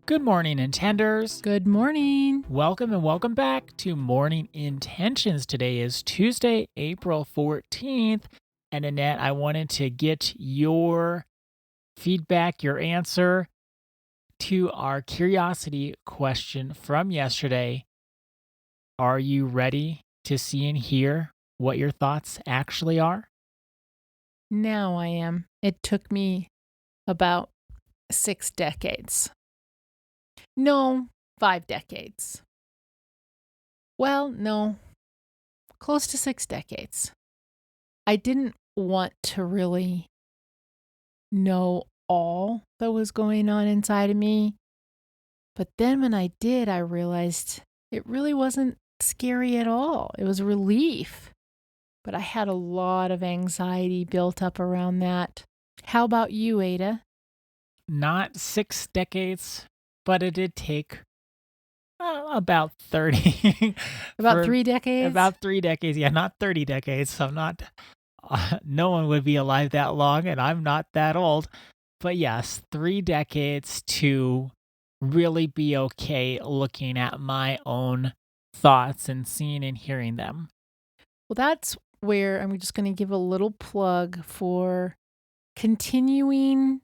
Good morning, Intenders. Good morning. Welcome and welcome back to Morning Intentions. Today is Tuesday, April 14th. And Annette, I wanted to get your feedback, your answer to our curiosity question from yesterday. Are you ready to see and hear what your thoughts actually are? Now I am. It took me about 6 decades. No, 5 decades. Well, no, close to 6 decades. I didn't want to really know all that was going on inside of me. But then when I did, I realized it really wasn't scary at all. It was relief. But I had a lot of anxiety built up around that. How about you, Ada? Not 6 decades, but it did take about 30. About 3 decades? About 3 decades. Yeah, not 30 decades. So I'm not, no one would be alive that long, and I'm not that old. But yes, 3 decades to really be okay looking at my own thoughts and seeing and hearing them. Well, that's where I'm just going to give a little plug for continuing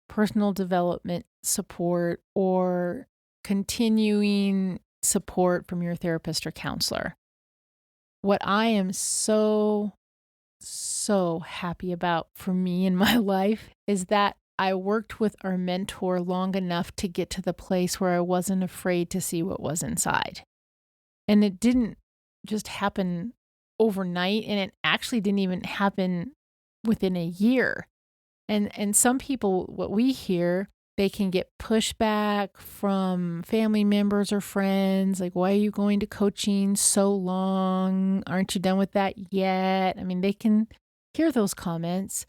personal development support or continuing support from your therapist or counselor. What I am so happy about for me in my life is that I worked with our mentor long enough to get to the place where I wasn't afraid to see what was inside. And it didn't just happen overnight, and it actually didn't even happen within a year. And some people, what we hear, they can get pushback from family members or friends, like, why are you going to coaching so long? Aren't you done with that yet? I mean, they can hear those comments.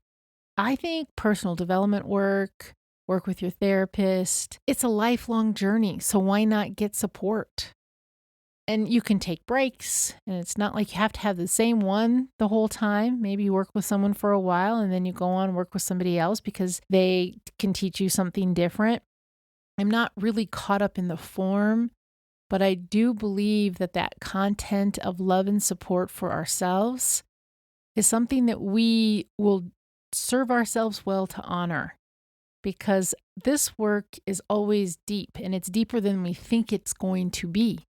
I think personal development work with your therapist, it's a lifelong journey. So why not get support? And you can take breaks, and it's not like you have to have the same one the whole time. Maybe you work with someone for a while and then you go on and work with somebody else because they can teach you something different. I'm not really caught up in the form, but I do believe that content of love and support for ourselves is something that we will serve ourselves well to honor, because this work is always deep, and it's deeper than we think it's going to be.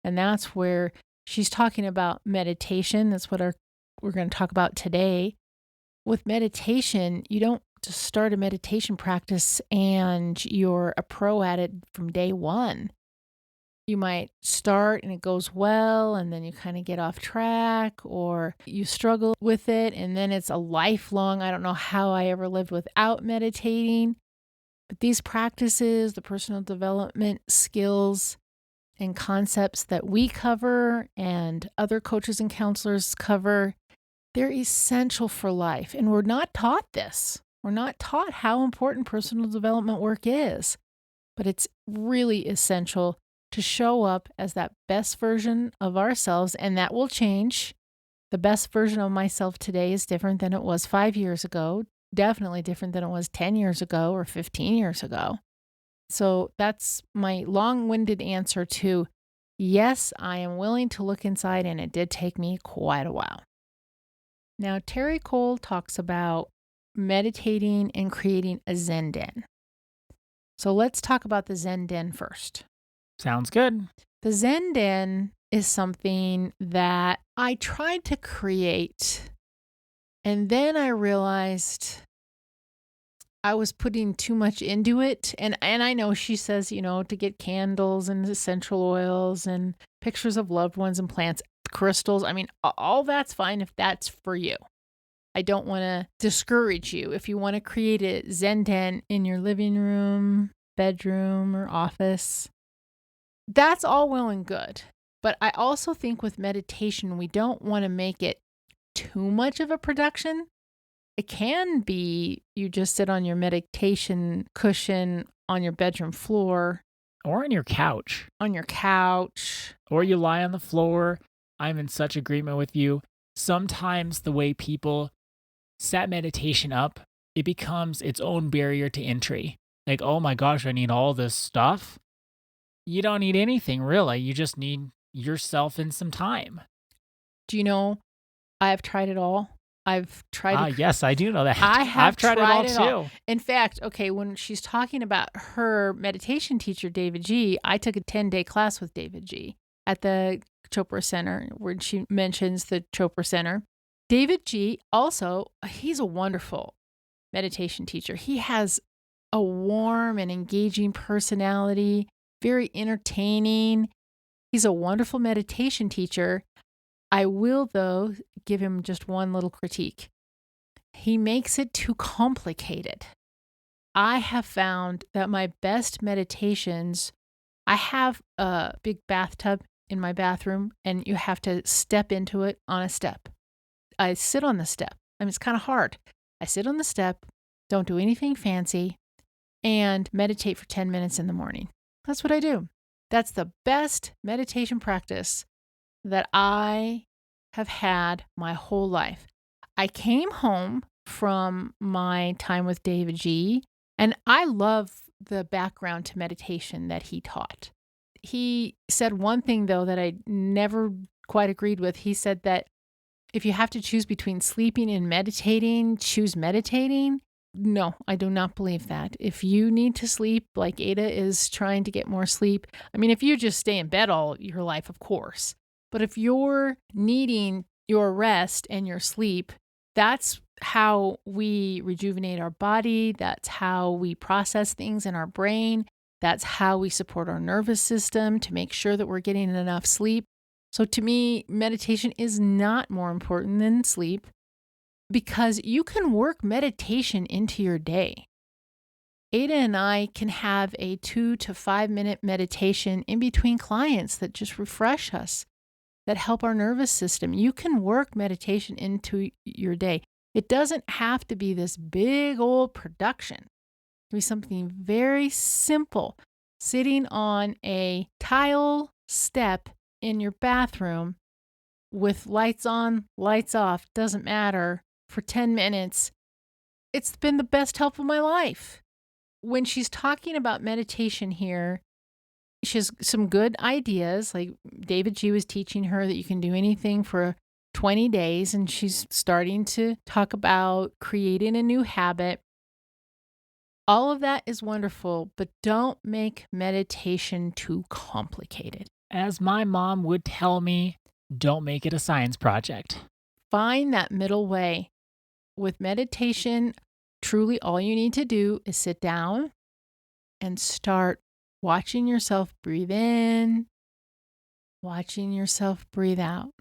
And that's where she's talking about meditation. That's what we're going to talk about today. With meditation, you don't just start a meditation practice and you're a pro at it from day one. You might start and it goes well, and then you kind of get off track, or you struggle with it, and then it's a lifelong, I don't know how I ever lived without meditating. But these practices, the personal development skills, and concepts that we cover and other coaches and counselors cover, they're essential for life. And we're not taught this. We're not taught how important personal development work is. But it's really essential to show up as that best version of ourselves, and that will change. The best version of myself today is different than it was 5 years ago, definitely different than it was 10 years ago or 15 years ago. So that's my long-winded answer to, yes, I am willing to look inside, and it did take me quite a while. Now, Terry Cole talks about meditating and creating a Zen den. So let's talk about the Zen den first. Sounds good. The Zen den is something that I tried to create, and then I realized I was putting too much into it. And I know she says, to get candles and essential oils and pictures of loved ones and plants, crystals. I mean, all that's fine if that's for you. I don't want to discourage you. If you want to create a Zen den in your living room, bedroom, or office, that's all well and good. But I also think with meditation, we don't want to make it too much of a production. It can be you just sit on your meditation cushion on your bedroom floor. Or on your couch. Or you lie on the floor. I'm in such agreement with you. Sometimes the way people set meditation up, it becomes its own barrier to entry. like, oh my gosh, I need all this stuff. You don't need anything really. You just need yourself and some time. Do you know I have tried it all? I've tried to Ah, yes, I do know that. I I've have tried it all tried it all. too. In fact, okay, when she's talking about her meditation teacher, David G, I took a 10-day class with David G at the Chopra Center, where she mentions the Chopra Center. David G also, he's a wonderful meditation teacher. He has a warm and engaging personality, very entertaining. He's a wonderful meditation teacher. I will, though, give him just one little critique. He makes it too complicated. I have found that my best meditations, I have a big bathtub in my bathroom, and you have to step into it on a step. I sit on the step. I mean, it's kind of hard. I sit on the step, don't do anything fancy, and meditate for 10 minutes in the morning. That's what I do. That's the best meditation practice that I have had my whole life. I came home from my time with David G, and I love the background to meditation that he taught. He said one thing, though, that I never quite agreed with. He said that if you have to choose between sleeping and meditating, choose meditating. No, I do not believe that. If you need to sleep, like Ada is trying to get more sleep, I mean, if you just stay in bed all your life, of course. But if you're needing your rest and your sleep, that's how we rejuvenate our body. That's how we process things in our brain. That's how we support our nervous system to make sure that we're getting enough sleep. So to me, meditation is not more important than sleep, because you can work meditation into your day. Ada and I can have a 2 to 5 minute meditation in between clients that just refresh us, that help our nervous system. You can work meditation into your day. It doesn't have to be this big old production. It can be something very simple, sitting on a tile step in your bathroom with lights on, lights off, doesn't matter, for 10 minutes. It's been the best help of my life. When she's talking about meditation here, she has some good ideas. Like David G was teaching her that you can do anything for 20 days, and she's starting to talk about creating a new habit. All of that is wonderful, but don't make meditation too complicated. As my mom would tell me, don't make it a science project. Find that middle way. With meditation, truly all you need to do is sit down and start watching yourself breathe in, watching yourself breathe out,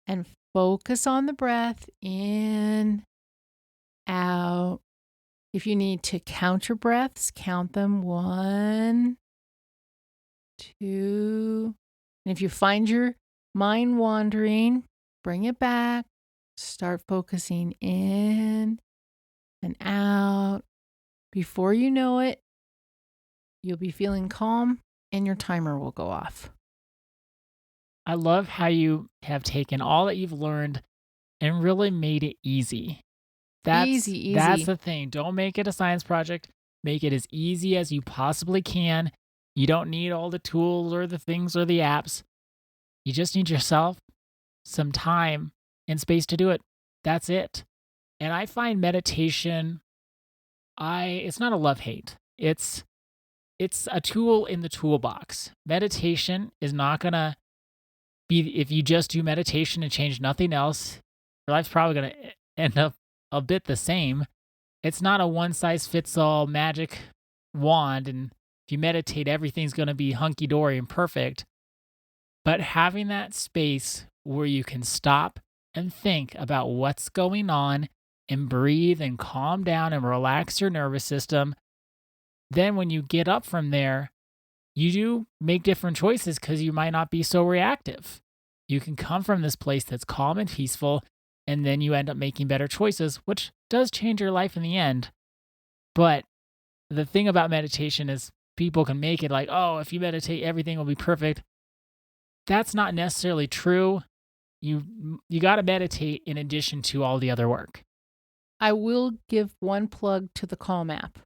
and focus on the breath in, out. If you need to count your breaths, count them 1, 2. And if you find your mind wandering, bring it back. Start focusing in and out. Before you know it, you'll be feeling calm and your timer will go off. I love how you have taken all that you've learned and really made it easy. Easy. That's the thing. Don't make it a science project. Make it as easy as you possibly can. You don't need all the tools or the things or the apps. You just need yourself, some time, and space to do it. That's it. And I find meditation, it's not a love-hate. It's a tool in the toolbox. Meditation is not gonna be, if you just do meditation and change nothing else, your life's probably gonna end up a bit the same. It's not a one-size-fits-all magic wand, and if you meditate, everything's gonna be hunky-dory and perfect. But having that space where you can stop and think about what's going on and breathe and calm down and relax your nervous system, then when you get up from there, you do make different choices because you might not be so reactive. You can come from this place that's calm and peaceful, and then you end up making better choices, which does change your life in the end. But the thing about meditation is people can make it like, oh, if you meditate, everything will be perfect. That's not necessarily true. You got to meditate in addition to all the other work. I will give one plug to the Calm app.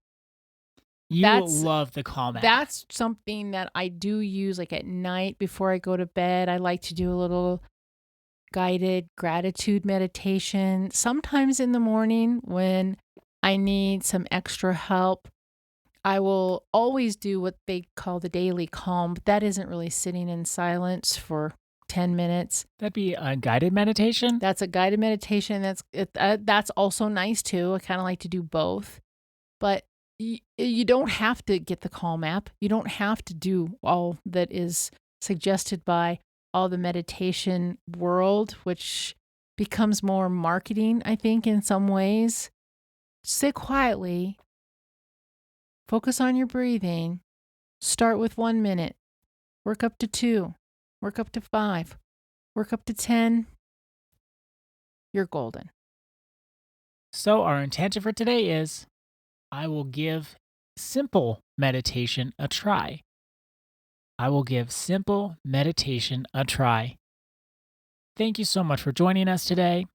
You will That's love the Calm app. that's something that I do use like at night before I go to bed. I like to do a little guided gratitude meditation. Sometimes in the morning when I need some extra help, I will always do what they call the daily calm, but that isn't really sitting in silence for 10 minutes. That'd be a guided meditation. That's a guided meditation. That's also nice too. I kind of like to do both. But you don't have to get the Calm app. You don't have to do all that is suggested by all the meditation world, which becomes more marketing, I think, in some ways. Sit quietly, focus on your breathing, start with 1 minute, work up to 2, work up to 5, work up to 10. You're golden. So, our intention for today is I will give simple meditation a try. I will give simple meditation a try. Thank you so much for joining us today.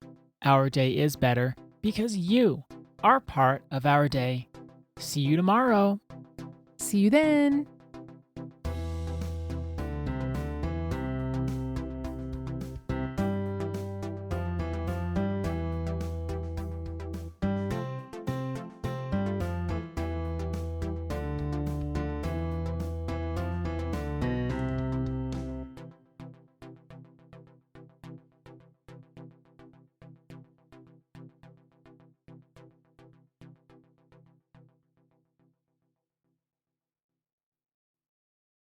Our day is better because you are part of our day. See you tomorrow. See you then.